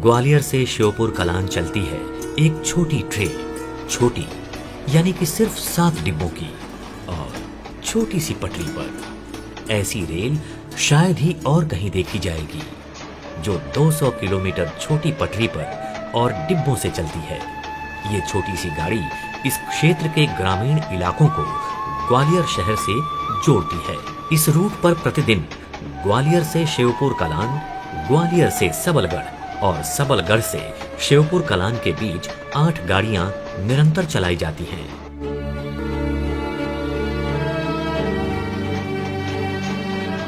ग्वालियर से श्योपुर कलान चलती है एक छोटी ट्रेन, छोटी यानी कि सिर्फ 7 डिब्बों की और छोटी सी पटरी पर। ऐसी रेल शायद ही और कहीं देखी जाएगी जो 200 किलोमीटर छोटी पटरी पर और डिब्बों से चलती है। ये छोटी सी गाड़ी इस क्षेत्र के ग्रामीण इलाकों को ग्वालियर शहर से जोड़ती है। इस रूट पर प्रतिदिन ग्वालियर से श्योपुर कलान, ग्वालियर से सबलगढ़ और सबलगढ़ से श्योपुर कलान के बीच 8 गाड़ियां निरंतर चलाई जाती हैं।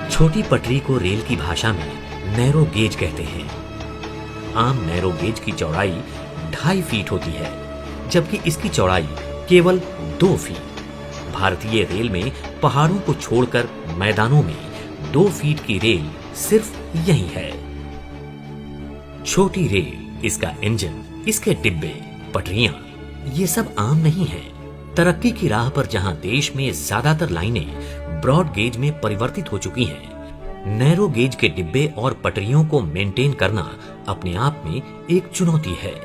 छोटी पटरी को रेल की भाषा में नैरो गेज कहते हैं। आम नैरो गेज की चौड़ाई 2.5 फीट होती है, जबकि इसकी चौड़ाई केवल 2 फीट। भारतीय रेल में पहाड़ों को छोड़कर मैदानों में 2 फीट की रेल सिर्फ यही है। छोटी रेल, इसका इंजन, इसके डिब्बे, पटरियां, ये सब आम नहीं है। तरक्की की राह पर जहां देश में ज्यादातर लाइनें ब्रॉड गेज में परिवर्तित हो चुकी हैं, नैरो गेज के डिब्बे और पटरियों को मेंटेन करना अपने आप में एक चुनौती है।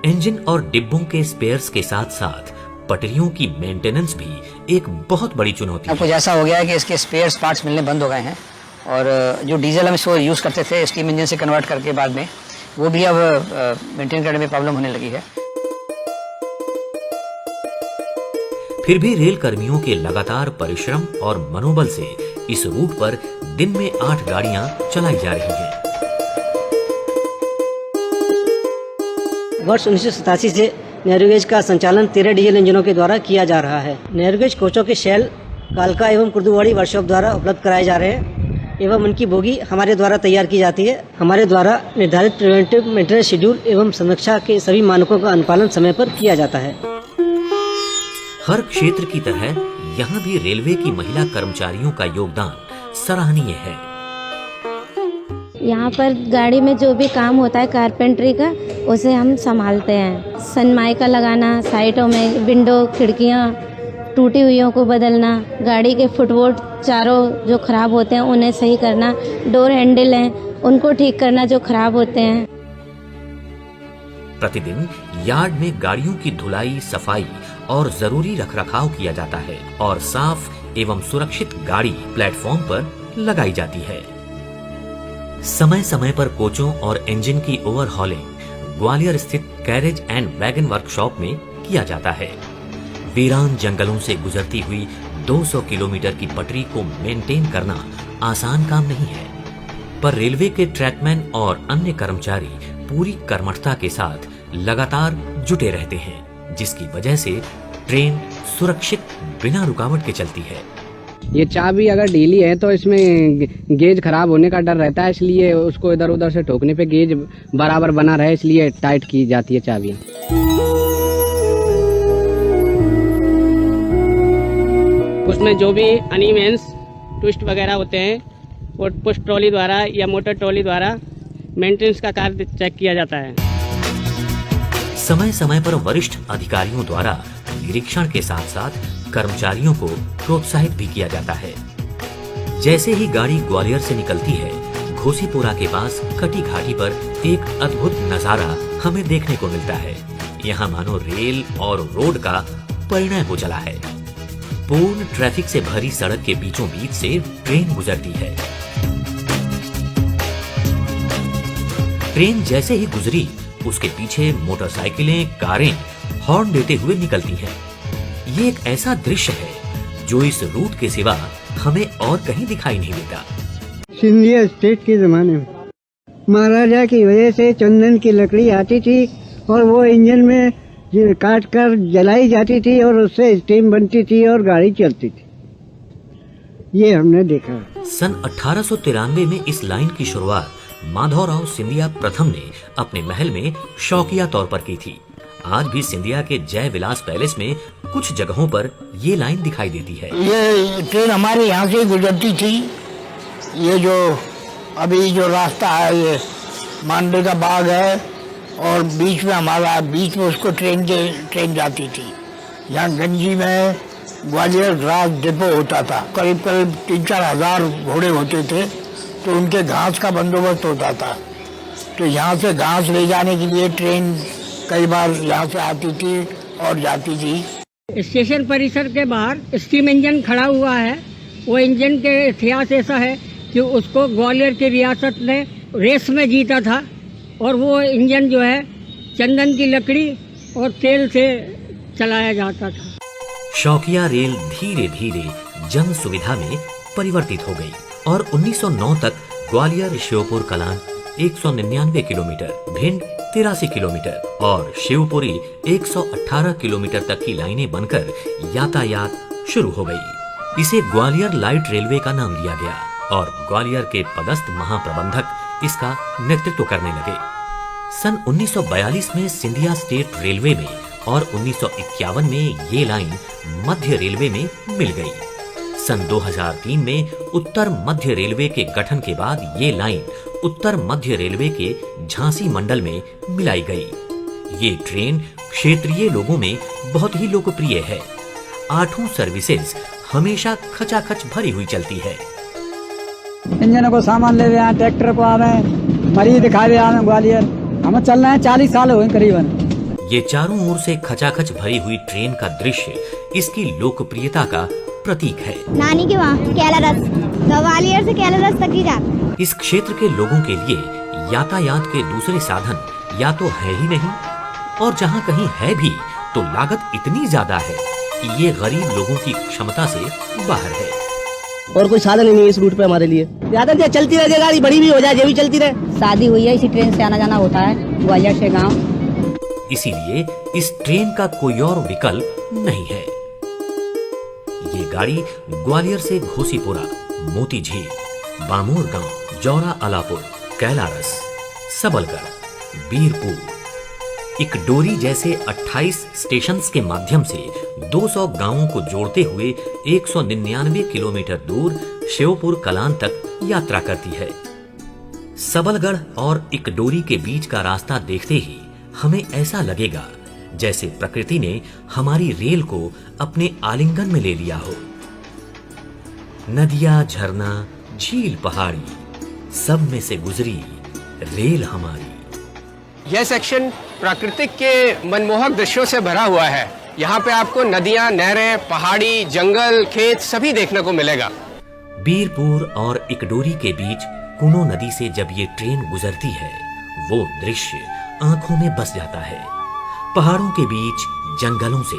इंजन और डिब्बों के स्पेयर्स के साथ साथ पटरियों की मेंटेनेंस भी एक बहुत बड़ी चुनौती है। कुछ ऐसा हो गया है कि इसके स्पेयर्स पार्ट्स मिलने बंद हो गए हैं और जो डीजल हम इसको यूज करते थे स्टीम इंजन से कन्वर्ट करके बाद में, वो भी अब मेंटेन करने में प्रॉब्लम होने लगी है। फिर भी रेल कर्मियों के लगातार परिश्रम और मनोबल से इस रूट पर दिन में 8 गाड़ियां चलाई जा रही हैं। वर्ष 1987 से नैरोगेज का संचालन 13 डीजल इंजनों के द्वारा किया जा रहा है। नैरोगेज कोचों के शेल कालका एवं कुर्दुवाड़ी वर्कशॉप द्वारा उपलब्ध कराए जा रहे हैं एवं उनकी बोगी हमारे द्वारा तैयार की जाती है। हमारे द्वारा निर्धारित प्रिवेंटिव मेंटेनेंस शेड्यूल एवं संरक्षा के सभी मानकों का अनुपालन समय पर किया जाता है। हर क्षेत्र की तरह यहाँ भी रेलवे की महिला कर्मचारियों का योगदान सराहनीय है। यहाँ पर गाड़ी में जो भी काम होता है कारपेंटरी का, उसे हम संभालते हैं। सनमाइका लगाना, साइडों में विंडो, खिड़कियाँ टूटी हुईयों को बदलना, गाड़ी के फुटबोर्ड चारों जो खराब होते हैं उन्हें सही करना, डोर हैंडल हैं उनको ठीक करना जो खराब होते हैं। प्रतिदिन यार्ड में गाड़ियों की धुलाई, सफाई और जरूरी रखरखाव किया जाता है और साफ एवं सुरक्षित गाड़ी प्लेटफॉर्म पर लगाई जाती है। समय समय पर कोचों और इंजन की ओवरहॉलिंग ग्वालियर स्थित कैरेज एंड वैगन वर्कशॉप में किया जाता है। वीरान जंगलों से गुजरती हुई 200 किलोमीटर की पटरी को मेंटेन करना आसान काम नहीं है, पर रेलवे के ट्रैकमैन और अन्य कर्मचारी पूरी कर्मठता के साथ लगातार जुटे रहते हैं, जिसकी वजह से ट्रेन सुरक्षित बिना रुकावट के चलती है। ये चाबी अगर ढीली है तो इसमें गेज खराब होने का डर रहता है, इसलिए उसको इधर उधर से ठोकने पे गेज बराबर बना रहे, इसलिए टाइट की जाती है चाबी। उसमें जो भी अनइवेंस ट्विस्ट वगैरह होते हैं वो पुश ट्रॉली द्वारा या मोटर ट्रॉली द्वारा मेंटेनेंस का कार्य चेक किया जाता है। समय समय पर वरिष्ठ अधिकारियों द्वारा निरीक्षण के साथ साथ कर्मचारियों को प्रोत्साहित भी किया जाता है। जैसे ही गाड़ी ग्वालियर से निकलती है, घोसीपुरा के पास कटी घाटी पर एक अद्भुत नजारा हमें देखने को मिलता है। यहाँ मानो रेल और रोड का परिणय हो चला है। पूर्ण ट्रैफिक से भरी सड़क के बीचों बीच से ट्रेन गुजरती है। ट्रेन जैसे ही गुजरी, उसके पीछे मोटरसाइकिलें, कारें हॉर्न देते हुए निकलती हैं। ये एक ऐसा दृश्य है जो इस रूट के सिवा हमें और कहीं दिखाई नहीं देता। सिंधिया स्टेट के जमाने में महाराजा की वजह से चंदन की लकड़ी आती थी और वो इंजन में काट कर जलाई जाती थी और उससे स्टीम बनती थी और गाड़ी चलती थी। ये हमने देखा। सन 1893 में इस लाइन की शुरुआत माधवराव सिंधिया प्रथम ने अपने महल में शौकिया तौर पर की थी। आज भी सिंधिया के जय विलास पैलेस में कुछ जगहों पर ये लाइन दिखाई देती है। ये ट्रेन हमारे यहाँ से गुजरती थी। ये जो अभी जो रास्ता है, ये मांडे का बाग है और बीच में हमारा, बीच में उसको ट्रेन जाती थी। यहाँ गंजी में ग्वालियर ग्रास डिपो होता था। करीब करीब 3-4 हज़ार घोड़े होते थे, तो उनके घास का बंदोबस्त होता था। तो यहाँ से घास ले जाने के लिए ट्रेन कई बार यहाँ से आती थी और जाती थी। स्टेशन परिसर के बाहर स्टीम इंजन खड़ा हुआ है। वो इंजन के इतिहास ऐसा है कि उसको ग्वालियर की रियासत ने रेस में जीता था और वो इंजन जो है चंदन की लकड़ी और तेल से चलाया जाता था। शौकिया रेल धीरे धीरे जन सुविधा में परिवर्तित हो गई और 1909 तक ग्वालियर श्योपुर कलां 199 किलोमीटर, भिंड 83 किलोमीटर और शिवपुरी 118 किलोमीटर तक की लाइनें बनकर यातायात शुरू हो गई। इसे ग्वालियर लाइट रेलवे का नाम दिया गया और ग्वालियर के पदस्थ महाप्रबंधक इसका नेतृत्व करने लगे। सन 1942 में सिंधिया स्टेट रेलवे में और 1951 में ये लाइन मध्य रेलवे में मिल गई। सन 2003 में उत्तर मध्य रेलवे के गठन के बाद ये लाइन उत्तर मध्य रेलवे के झांसी मंडल में मिलाई गई। ये ट्रेन क्षेत्रीय लोगों में बहुत ही लोकप्रिय है। 8 सर्विसेज हमेशा खचाखच भरी हुई चलती है। इंजनों को सामान ले आए, ट्रैक्टर को आवे, मरीज दिखावे आवे ग्वालियर। हम चल रहे हैं 40 साल हुए करीबन। ये चारों ओर से खचाखच भरी हुई ट्रेन का दृश्य इसकी लोकप्रियता का प्रतीक है। नानी के वहाँ कैलारस, ग्वालियर से कैलारस तक की जाती। इस क्षेत्र के लोगों के लिए यातायात के दूसरे साधन या तो है ही नहीं और जहाँ कहीं है भी तो लागत इतनी ज्यादा है कि ये गरीब लोगों की क्षमता से बाहर है। और कोई साधन नहीं है इस रूट पे हमारे लिए। ज्यादा देर चलती रहे, गाड़ी बड़ी भी हो जाए, ये भी चलती रहे। शादी हुई है, इसी ट्रेन से आना जाना होता है ग्वालियर से गाँव। इसीलिए इस ट्रेन का कोई और विकल्प नहीं है। ये गाड़ी ग्वालियर से घोसीपुरा, मोती झील, बामोर गांव, जौरा अलापुर, कैलारस, सबलगढ़, बीरपुर, इकडोरी जैसे 28 स्टेशंस के माध्यम से 200 गांवों को जोड़ते हुए 199 किलोमीटर दूर शिवपुर कलां तक यात्रा करती है। सबलगढ़ और इकडोरी के बीच का रास्ता देखते ही हमें ऐसा लगेगा जैसे प्रकृति ने हमारी रेल को अपने आलिंगन में ले लिया हो। नदियां, झरना, झील, पहाड़ी, सब में से गुजरी रेल हमारी। यह सेक्शन प्राकृतिक के मनमोहक दृश्यों से भरा हुआ है। यहाँ पे आपको नदियां, नहरें, पहाड़ी, जंगल, खेत सभी देखने को मिलेगा। बीरपुर और इकडोरी के बीच कुनो नदी से जब ये ट्रेन गुजरती है वो दृश्य आंखों में बस जाता है। पहाड़ों के बीच जंगलों से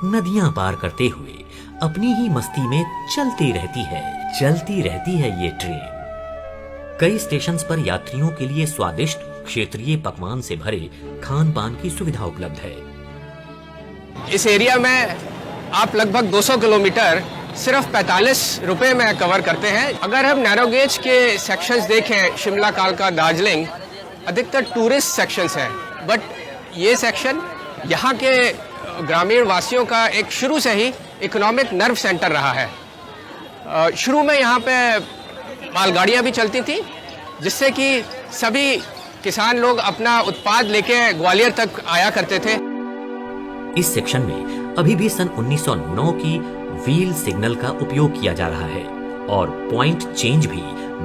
नदियां पार करते हुए अपनी ही मस्ती में चलती रहती है ये ट्रेन। कई स्टेशंस पर यात्रियों के लिए स्वादिष्ट क्षेत्रीय पकवान से भरे खान पान की सुविधा उपलब्ध है। इस एरिया में आप लगभग 200 किलोमीटर सिर्फ 45 रुपए में कवर करते हैं। अगर हम नैरो गेज के सेक्शंस देखें, शिमला, कालका, दार्जिलिंग, अधिकतर टूरिस्ट सेक्शंस हैं, बट ये सेक्शन यहाँ के ग्रामीण वासियों का एक शुरू से ही इकोनॉमिक नर्व सेंटर रहा है। शुरू में यहाँ पे मालगाड़ियाँ भी चलती थी जिससे कि सभी किसान लोग अपना उत्पाद लेके ग्वालियर तक आया करते थे। इस सेक्शन में अभी भी सन 1909 की व्हील सिग्नल का उपयोग किया जा रहा है और पॉइंट चेंज भी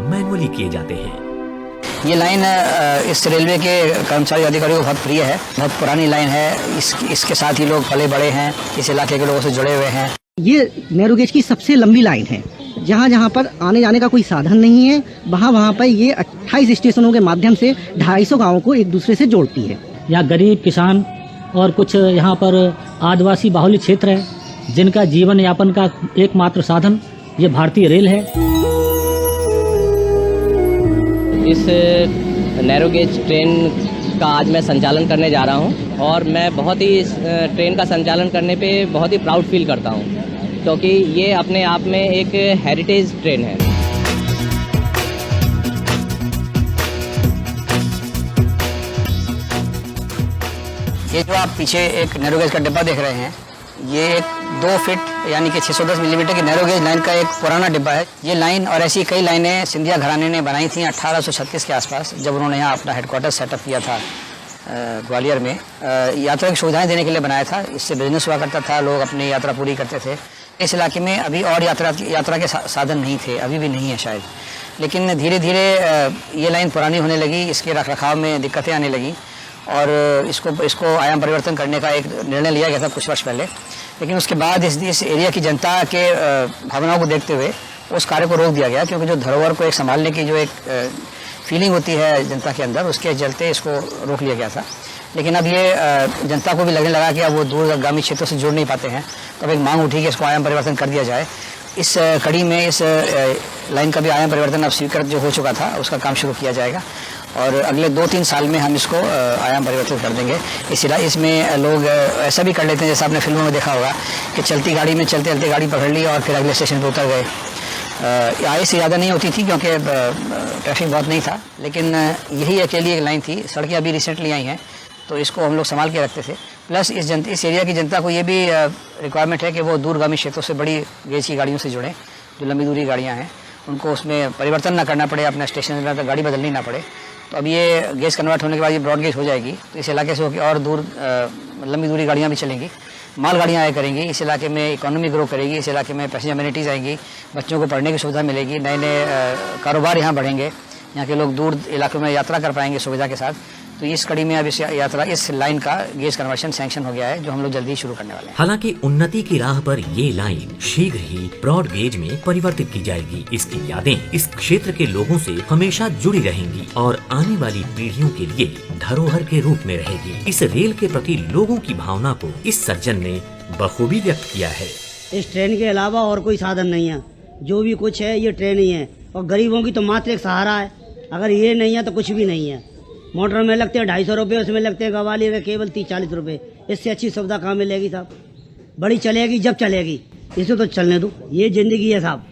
मैनुअली किए जाते हैं। ये लाइन इस रेलवे के कर्मचारी अधिकारियों को बहुत प्रिय है। बहुत पुरानी लाइन है। इसके साथ ही लोग पले बड़े हैं, इस इलाके के लोगों से जुड़े हुए हैं। ये नैरो गेज की सबसे लंबी लाइन है। जहाँ जहाँ पर आने जाने का कोई साधन नहीं है वहाँ पर ये 28 स्टेशनों के माध्यम से 250 गाँवों को एक दूसरे से जोड़ती है। यहाँ गरीब किसान और कुछ यहाँ पर आदिवासी बाहुल्य क्षेत्र है जिनका जीवन यापन का एकमात्र साधन ये भारतीय रेल है। इस नैरो गेज ट्रेन का आज मैं संचालन करने जा रहा हूँ और मैं बहुत ही इस ट्रेन का संचालन करने पे बहुत ही प्राउड फील करता हूँ क्योंकि ये अपने आप में एक हेरिटेज ट्रेन है। ये जो आप पीछे एक नैरो गेज का डिब्बा देख रहे हैं, ये एक 2 फीट यानी कि 610 मिलीमीटर की नैरो गेज लाइन का एक पुराना डिब्बा है। ये लाइन और ऐसी कई लाइनें सिंधिया घराने ने बनाई थी 1836 के आसपास, जब उन्होंने यहाँ अपना हेडक्वार्टर सेटअप किया था ग्वालियर में। यात्रा की सुविधाएं देने के लिए बनाया था। इससे बिजनेस हुआ करता था, लोग अपनी यात्रा पूरी करते थे। इस इलाके में अभी और यात्रा के साधन नहीं थे, अभी भी नहीं है शायद, लेकिन धीरे धीरे ये लाइन पुरानी होने लगी, इसके रखरखाव में दिक्कतें आने लगी और इसको आयाम परिवर्तन करने का एक निर्णय लिया गया था कुछ वर्ष पहले। लेकिन उसके बाद इस एरिया की जनता के भावनाओं को देखते हुए उस कार्य को रोक दिया गया, क्योंकि जो धरोहर को एक संभालने की जो एक फीलिंग होती है जनता के अंदर, उसके चलते इसको रोक लिया गया था। लेकिन अब ये जनता को भी लगने लगा कि अब वो दूरगामी क्षेत्रों से जुड़ नहीं पाते हैं, तो अब एक मांग उठी कि इसको आयाम परिवर्तन कर दिया जाए। इस कड़ी में इस लाइन का भी आयाम परिवर्तन अब स्वीकृत जो हो चुका था उसका काम शुरू किया जाएगा और अगले 2-3 साल में हम इसको आयाम परिवर्तित कर देंगे। इसमें लोग ऐसा भी कर लेते हैं, जैसा आपने फिल्मों में देखा होगा कि चलती गाड़ी में चलते चलते गाड़ी पकड़ ली और फिर अगले स्टेशन पर उतर गए। आय से ज़्यादा नहीं होती थी क्योंकि ट्रैफिक बहुत नहीं था, लेकिन यही अकेली एक लाइन थी। सड़कें अभी रिसेंटली आई हैं तो इसको हम लोग संभाल के रखते थे। प्लस इस एरिया की जनता को ये भी रिक्वायरमेंट है कि वो दूरगामी क्षेत्रों से बड़ी गेज की गाड़ियों से जुड़ें, जो लंबी दूरी गाड़ियाँ हैं उनको उसमें परिवर्तन ना करना पड़े, अपना स्टेशन पर गाड़ी बदलनी ना पड़े। तो अब ये गेज कन्वर्ट होने के बाद ये ब्रॉड गेज हो जाएगी, तो इस इलाके से होकर और दूर लंबी दूरी गाड़ियाँ भी चलेंगी, माल गाड़ियाँ आया करेंगी। इस इलाके में इकोनॉमी ग्रो करेगी, इस इलाके में पैसेंजर अमेनिटीज़ आएंगी, बच्चों को पढ़ने की सुविधा मिलेगी, नए नए कारोबार यहाँ बढ़ेंगे, यहाँ के लोग दूर इलाकों में यात्रा कर पाएंगे सुविधा के साथ। तो इस कड़ी में अब इस लाइन का गेज कन्वर्शन सैंक्शन हो गया है, जो हम लोग जल्दी शुरू करने वाले हैं। हालांकि उन्नति की राह पर ये लाइन शीघ्र ही ब्रॉड गेज में परिवर्तित की जाएगी। इसकी यादें इस क्षेत्र के लोगों से हमेशा जुड़ी रहेंगी और आने वाली पीढ़ियों के लिए धरोहर के रूप में रहेगी। इस रेल के प्रति लोगों की भावना को इस सज्जन ने बखूबी व्यक्त किया है। इस ट्रेन के अलावा और कोई साधन नहीं है, जो भी कुछ है ये ट्रेन ही है और गरीबों की तो मात्र एक सहारा है। अगर ये नहीं है तो कुछ भी नहीं है। मोटर में लगते हैं 250 रुपये, उसमें लगते हैं ग्वालियर के केवल 30-40 रुपये। इससे अच्छी सुविधा कहाँ मिलेगी साहब? बड़ी चलेगी जब चलेगी, इसे तो चलने दो, ये जिंदगी है साहब।